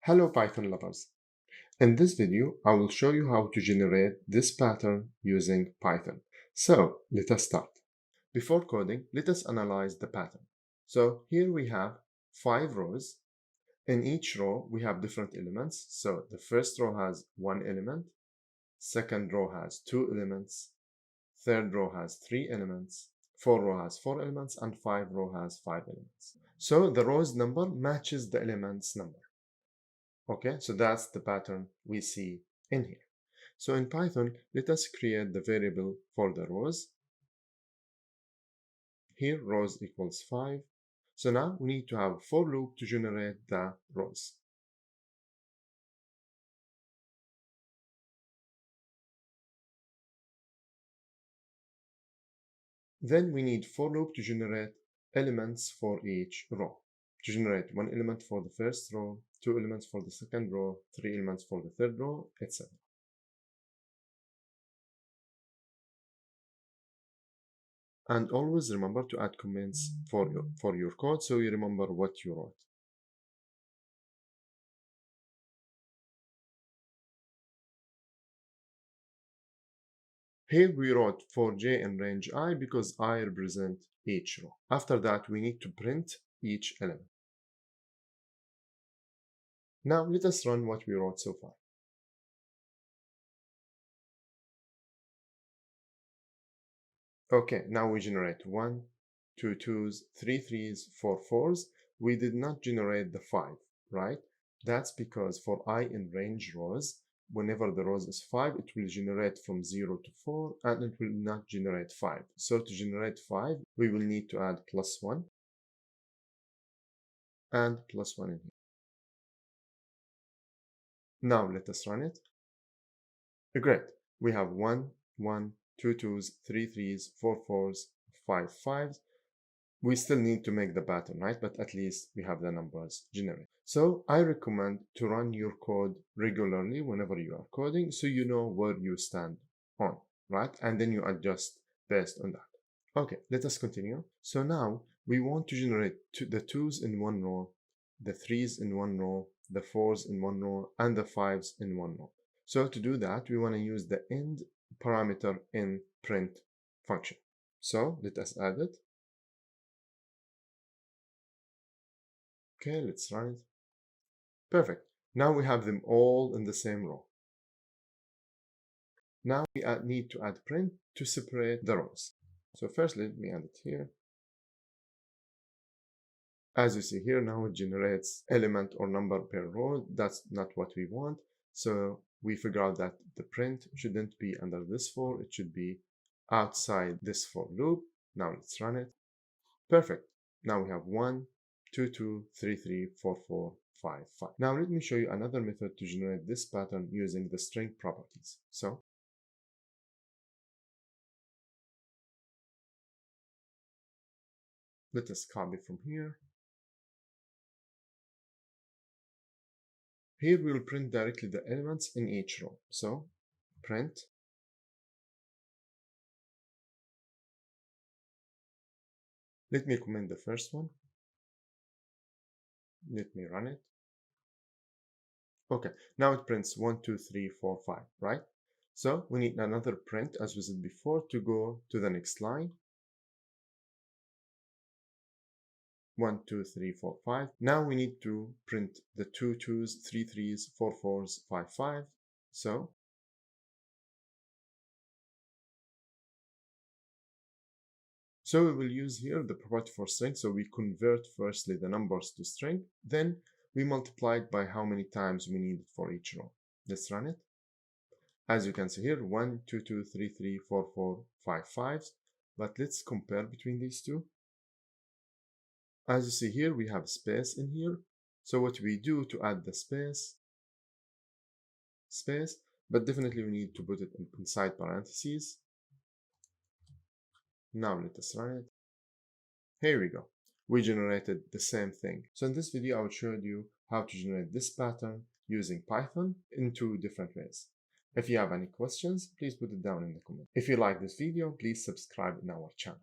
Hello Python lovers. In this video, I will show you how to generate this pattern using Python. So let us start. Before coding, let us analyze the pattern. So here we have 5 rows. In each row, we have different elements. So the first row has 1 element, second row has 2 elements, third row has 3 elements, fourth row has 4 elements, and 5th row has 5 elements. So the rows number matches the elements number. Okay, so that's the pattern we see in here. So in Python, let us create the variable for the rows. Here, rows equals 5. So now we need to have a for loop to generate the rows. Then we need for loop to generate elements for each row. To generate 1 element for the first row, 2 elements for the second row, 3 elements for the third row, etc. And always remember to add comments for your code so you remember what you wrote. Here we wrote for j in range I because I represent each row. After that, we need to print each element. Now let us run what we wrote so far. Okay, now we generate 1, 2 2s, 3 3s, 4 4s. We did not generate the 5, right? That's because for I in range rows, whenever the rows is 5, it will generate from 0 to 4 and it will not generate 5. So to generate 5, we will need to add +1 and +1 in here. Now let us run it. Great. We have 1, 1, 2 2s, 3 3s, 4 4s, 5 5s. We still need to make the pattern, right? But at least we have the numbers generated. So I recommend to run your code regularly whenever you are coding so you know where you stand on, right? And then you adjust based on that. Okay, let us continue. So now we want to generate the 2s in one row, the 3s in one row, the 4s in one row, and the 5s in one row. So to do that, we want to use the end parameter in print function. So let us add it. Okay, let's run it. Perfect. Now we have them all in the same row. Now we need to add print to separate the rows. So first let me add it here. As you see here, now it generates element or number per row. That's not what we want. So we figure out that the print shouldn't be under this for, it should be outside this for loop. Now let's run it. Perfect. Now we have 1, 2, 2, 3, 3, 4, 4, 5, 5. Now let me show you another method to generate this pattern using the string properties. So let us copy from here. Here we will print directly the elements in each row. So print let me comment the first one. Let me run it. Okay, now it prints 1, 2, 3, 4, 5, right? So we need another print as we said before to go to the next line. 1, 2, 3, 4, 5. Now we need to print the 2 2s, 3 3s, 4 4s, 5 5. So we will use here the property for string. So we convert firstly the numbers to string, then we multiply it by how many times we need it for each row. Let's run it. As you can see here, 1, 2, 2, 3, 3, 4, 4, 5 5s. But let's compare between these two. As you see here, we have space in here. So what we do to add the space, but definitely we need to put it inside parentheses. Now let us run it. Here we go. We generated the same thing. So in this video, I will show you how to generate this pattern using Python in 2 different ways. If you have any questions, please put it down in the comments. If you like this video, please subscribe in our channel.